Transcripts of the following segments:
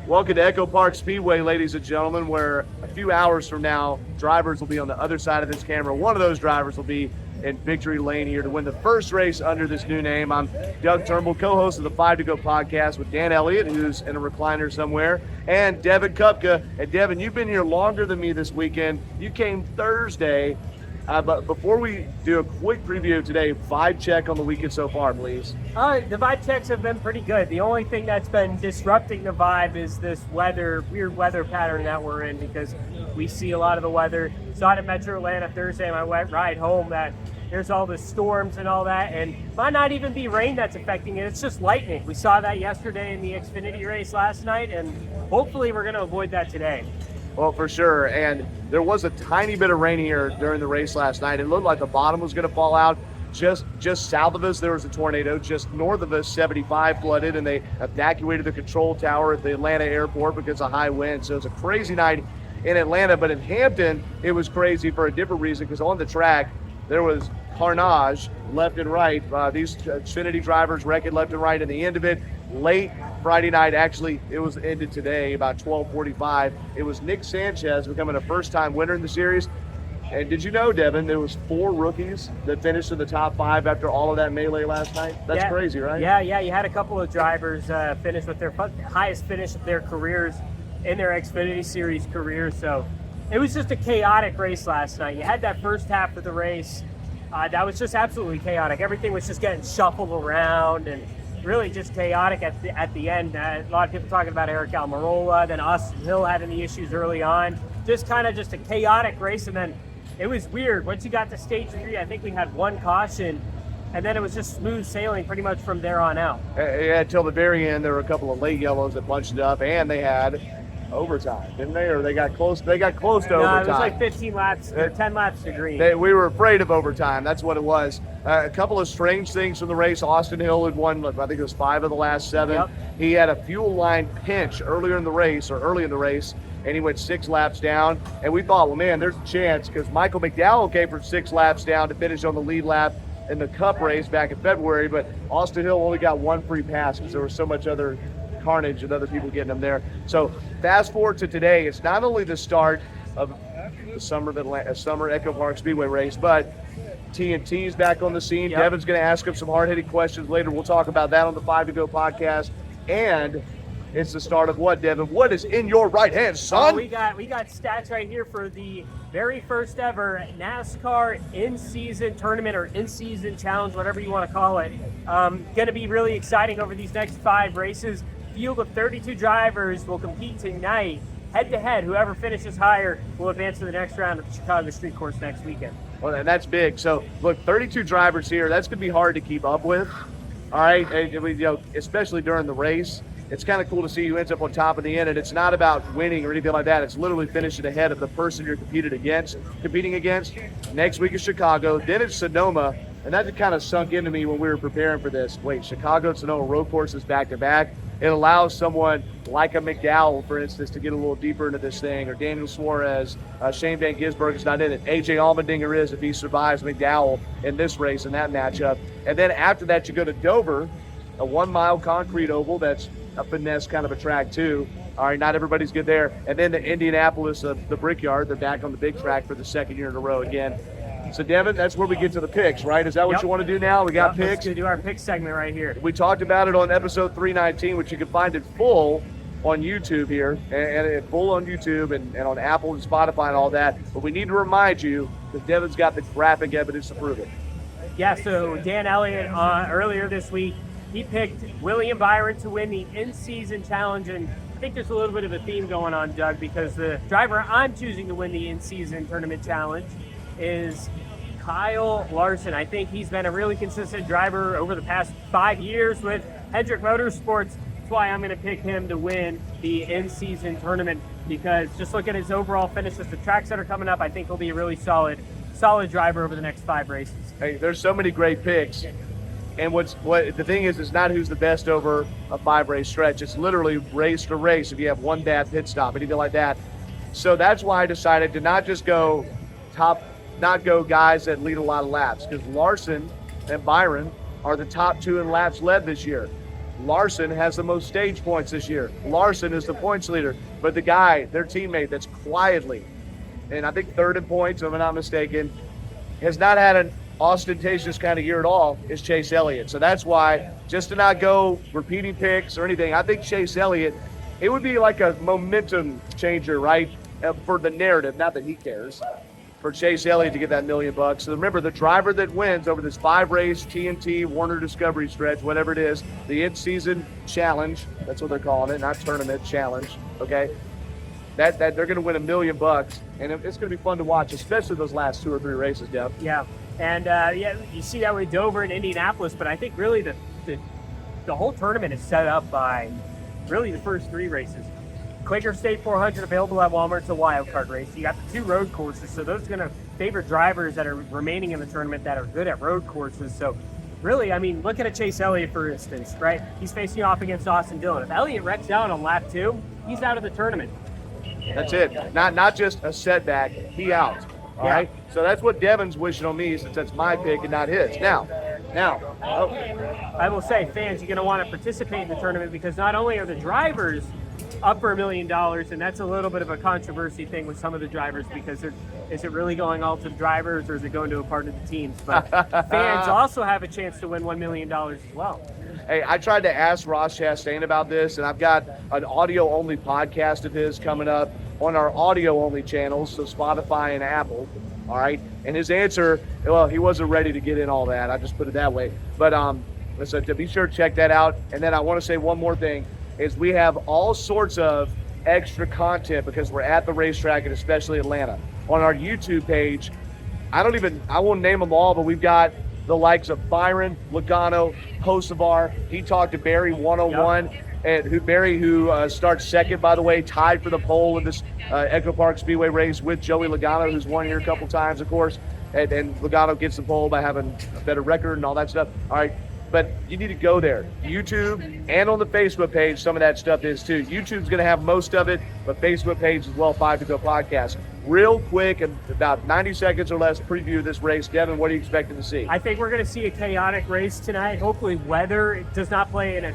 Welcome to Echo Park Speedway, ladies and gentlemen, where a few hours from now, drivers will be on the other side of this camera. One of those drivers will be in victory lane here to win the first race under this new name. I'm Doug Turnbull, co-host of the 5 to Go podcast with Dan Elliott, who's in a recliner somewhere, and Devin Kupka. And Devin, you've been here longer than me this weekend. You came Thursday. But before we do a quick preview today, vibe check on the weekend so far, please. The vibe checks have been pretty good. The only thing that's been disrupting the vibe is this weird weather pattern that we're in, because we see a lot of the weather. Saw it at Metro Atlanta Thursday on my ride home that there's all the storms and all that, and might not even be rain that's affecting it. It's just lightning. We saw that yesterday in the Xfinity race last night, and hopefully we're going to avoid that today. Well, for sure. And there was a tiny bit of rain here during the race last night. It looked like the bottom was going to fall out. Just south of us, there was a tornado. Just north of us, 75 flooded, and they evacuated the control tower at the Atlanta airport because of high winds. So it was a crazy night in Atlanta. But in Hampton, it was crazy for a different reason, because on the track, there was carnage left and right. These Xfinity drivers wrecking left and right. And the end of it, late Friday night, actually, it was ended today about 12:45. It was Nick Sanchez becoming a first-time winner in the series. And did you know, Devin, there was 4 rookies that finished in the top 5 after all of that melee last night? That's crazy, right? Yeah. You had a couple of drivers finish with their highest finish of their careers in their Xfinity Series careers. So it was just a chaotic race last night. You had that first half of the race. That was just absolutely chaotic. Everything was just getting shuffled around and really just chaotic at the end. A lot of people talking about Eric Almirola, then Austin Hill had any issues early on. Just a chaotic race, and then it was weird. Once you got to stage 3, I think we had 1 caution, and then it was just smooth sailing pretty much from there on out. Yeah, until the very end, there were a couple of late yellows that bunched it up, and they had overtime, didn't they? Or they got close to overtime. No, it was like 15 laps, 10 laps to green. We were afraid of overtime. That's what it was. A couple of strange things from the race. Austin Hill had won, I think it was 5 of the last 7. Yep. He had a fuel line pinch early in the race, and he went 6 laps down. And we thought, well, man, there's a chance, because Michael McDowell came from 6 laps down to finish on the lead lap in the Cup race back in February. But Austin Hill only got 1 free pass because there was so much other carnage and other people getting them there. So fast forward to today, it's not only the start of the summer Echo Park Speedway race, but TNT's back on the scene. Yep. Devin's going to ask him some hard-hitting questions later. We'll talk about that on the 5 to Go podcast. And it's the start of what, Devin? What is in your right hand, son? We got stats right here for the very first ever NASCAR in-season tournament, or in-season challenge, whatever you want to call it. Going to be really exciting over these next 5 races. Field of 32 drivers will compete tonight, head-to-head. Whoever finishes higher will advance to the next round of the Chicago Street Course next weekend. Well, and that's big. So, look, 32 drivers here. That's going to be hard to keep up with. All right, and, especially during the race. It's kind of cool to see who ends up on top in the end, and it's not about winning or anything like that. It's literally finishing ahead of the person you're competing against. Next week is Chicago, then it's Sonoma, and that kind of sunk into me when we were preparing for this. Wait, Chicago and Sonoma road courses back-to-back. It allows someone like a McDowell, for instance, to get a little deeper into this thing, or Daniel Suarez. Shane Van Gisbergen is not in it. AJ Allmendinger is, if he survives McDowell in this race, in that matchup. And then after that, you go to Dover, a 1-mile concrete oval that's a finesse kind of a track too. All right, not everybody's good there. And then the Indianapolis, the Brickyard, they're back on the big track for the 2nd year in a row again. So, Devin, that's where we get to the picks, right? Is that what you want to do now? We got picks. Let's do our pick segment right here. We talked about it on episode 319, which you can find in full on YouTube here, and full on YouTube and on Apple and Spotify and all that. But we need to remind you that Devin's got the graphic evidence to prove it. Yeah, so Dan Elliott, earlier this week, he picked William Byron to win the in-season challenge, and I think there's a little bit of a theme going on, Doug, because the driver I'm choosing to win the in-season tournament challenge is Kyle Larson. I think he's been a really consistent driver over the past 5 years with Hendrick Motorsports. That's why I'm going to pick him to win the in-season tournament, because just look at his overall finishes, the tracks that are coming up, I think he'll be a really solid driver over the next 5 races. Hey, there's so many great picks. And what the thing is, it's not who's the best over a 5-race stretch. It's literally race to race if you have one bad pit stop, anything like that. So that's why I decided to not go guys that lead a lot of laps, because Larson and Byron are the top 2 in laps led this year. Larson has the most stage points this year. Larson is the points leader. But the guy, their teammate that's quietly, and I think third in points, if I'm not mistaken, has not had an ostentatious kind of year at all, is Chase Elliott. So that's why, just to not go repeating picks or anything, I think Chase Elliott, it would be like a momentum changer, right, for the narrative, not that he cares, for Chase Elliott to get that $1 million. So remember, the driver that wins over this 5-race TNT Warner Discovery stretch, whatever it is, the in-season challenge, that's what they're calling it, not tournament, challenge, okay? That they're going to win $1 million, and it's going to be fun to watch, especially those last 2 or 3 races, Dev. Yeah, and you see that with Dover and Indianapolis, but I think really the whole tournament is set up by really the first 3 races. Quaker State 400 available at Walmart. It's a wild card race. You got the 2 road courses, so those are going to favor drivers that are remaining in the tournament that are good at road courses. So really, I mean, look at a Chase Elliott, for instance, right? He's facing off against Austin Dillon. If Elliott wrecks out on lap 2, he's out of the tournament. That's it. Not just a setback. He out. All right. So that's what Devin's wishing on me, since that's my pick and not his. Now. Oh. I will say, fans, you're going to want to participate in the tournament, because not only are the drivers up for $1 million, and that's a little bit of a controversy thing with some of the drivers, because is it really going all to the drivers, or is it going to a part of the teams? But fans also have a chance to win $1 million as well. Hey, I tried to ask Ross Chastain about this, and I've got an audio-only podcast of his coming up on our audio-only channels, so Spotify and Apple, all right? And his answer, well, he wasn't ready to get in all that. I just put it that way. But so to be sure to check that out. And then I want to say one more thing, is we have all sorts of extra content, because we're at the racetrack, and especially Atlanta. On our YouTube page, I won't name them all, but we've got the likes of Byron, Logano, Hocevar. He talked to Barry 101, and who starts second, by the way, tied for the pole in this Echo Park Speedway race with Joey Logano, who's won here a couple times, of course. And Logano gets the pole by having a better record and all that stuff. All right. But you need to go there. YouTube and on the Facebook page, some of that stuff is too. YouTube's going to have most of it, but Facebook page as well, 5 to Go Podcast. Real quick, and about 90 seconds or less, preview of this race. Devin, what are you expecting to see? I think we're going to see a chaotic race tonight. Hopefully weather does not play a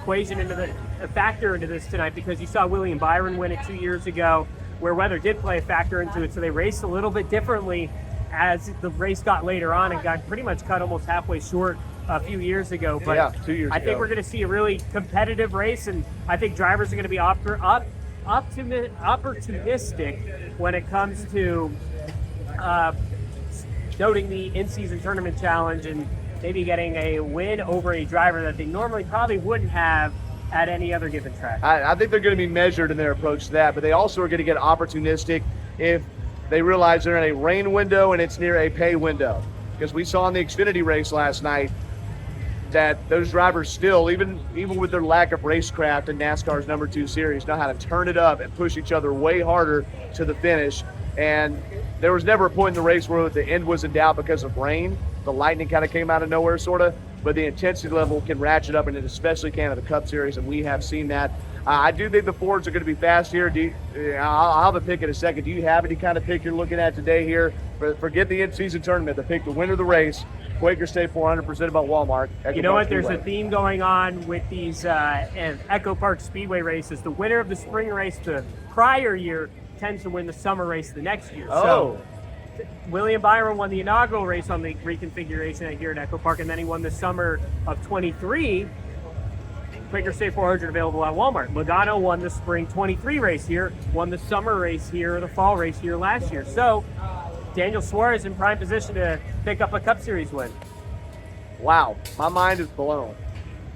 factor into this tonight, because you saw William Byron win it 2 years ago, where weather did play a factor into it. So they raced a little bit differently as the race got later on, and got pretty much cut almost halfway short a few years ago. But yeah, 2 years ago. I think we're going to see a really competitive race, and I think drivers are going to be opportunistic when it comes to noting the in-season tournament challenge, and maybe getting a win over a driver that they normally probably wouldn't have at any other given track. I think they're going to be measured in their approach to that, but they also are going to get opportunistic if they realize they're in a rain window and it's near a pay window. Because we saw in the Xfinity race last night that those drivers still, even with their lack of racecraft in NASCAR's number 2 series, know how to turn it up and push each other way harder to the finish. And there was never a point in the race where the end was in doubt because of rain. The lightning kind of came out of nowhere, sort of. But the intensity level can ratchet up, and it especially can in the Cup Series, and we have seen that. I do think the Fords are going to be fast here. I'll have a pick in a second. Do you have any kind of pick you're looking at today here? Forget the in-season tournament. The pick to winner of the race, Quaker State 400% about Walmart. You know what? There's a theme going on with these Echo Park Speedway races. The winner of the spring race the prior year tends to win the summer race the next year. Oh. So William Byron won the inaugural race on the reconfiguration here at Echo Park, and then he won the summer of 23. Quaker State 400 available at Walmart. Logano won the spring 23 race here, won the summer race here, the fall race here last year. So Daniel Suarez in prime position to pick up a Cup Series win. Wow, my mind is blown.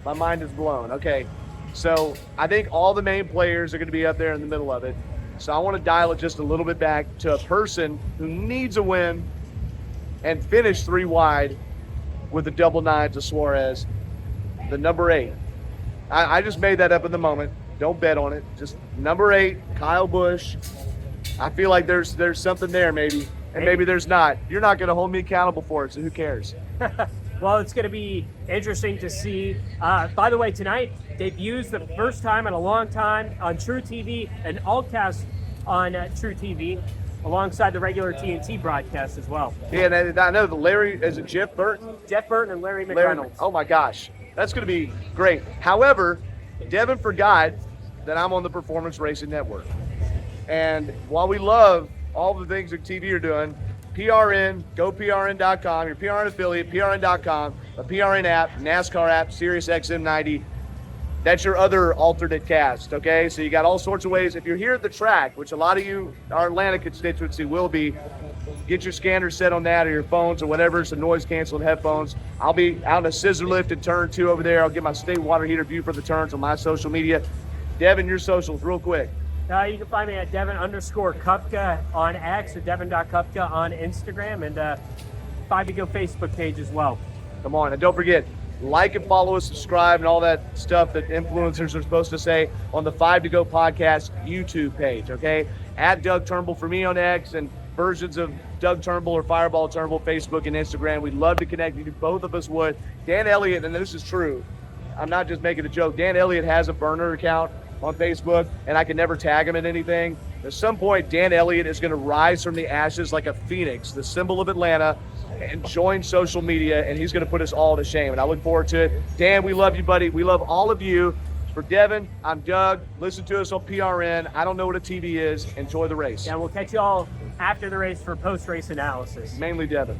Okay, so I think all the main players are going to be up there in the middle of it. So I want to dial it just a little bit back to a person who needs a win and finish 3 wide with the double nines of Suarez, the number 8. I just made that up in the moment. Don't bet on it. Just number 8, Kyle Busch. I feel like there's something there maybe, and maybe there's not. You're not going to hold me accountable for it, so who cares? Well, it's going to be interesting to see. By the way, tonight debuts the first time in a long time on True TV, an altcast on True TV, alongside the regular TNT broadcast as well. Yeah, and I know is it Jeff Burton? Jeff Burton and Larry McReynolds. Oh my gosh, that's going to be great. However, Devin forgot that I'm on the Performance Racing Network. And while we love all the things that TV are doing, PRN, goprn.com, your PRN affiliate, PRN.com, the PRN app, NASCAR app, Sirius XM 90. That's your other alternate cast, okay? So you got all sorts of ways. If you're here at the track, which a lot of you, our Atlanta constituency will be, get your scanner set on that or your phones or whatever, some noise-canceling headphones. I'll be out in a scissor lift in turn 2 over there. I'll get my state water heater view for the turns on my social media. Devin, your socials real quick. You can find me at Devin_Kupka on X or Devin.Kupka on Instagram and 5 to Go Facebook page as well. Come on, and don't forget, like and follow us, subscribe, and all that stuff that influencers are supposed to say on the 5 to Go podcast YouTube page, okay? At Doug Turnbull for me on X and versions of Doug Turnbull or Fireball Turnbull, Facebook and Instagram. We'd love to connect with you. Both of us would. Dan Elliott, and this is true, I'm not just making a joke, Dan Elliott has a burner account on Facebook, and I can never tag him in anything. At some point, Dan Elliott is going to rise from the ashes like a phoenix, the symbol of Atlanta, and join social media, and he's going to put us all to shame, and I look forward to it. Dan, we love you, buddy. We love all of you. For Devin, I'm Doug. Listen to us on PRN. I don't know what a TV is. Enjoy the race. Yeah, we'll catch you all after the race for post-race analysis. Mainly Devin.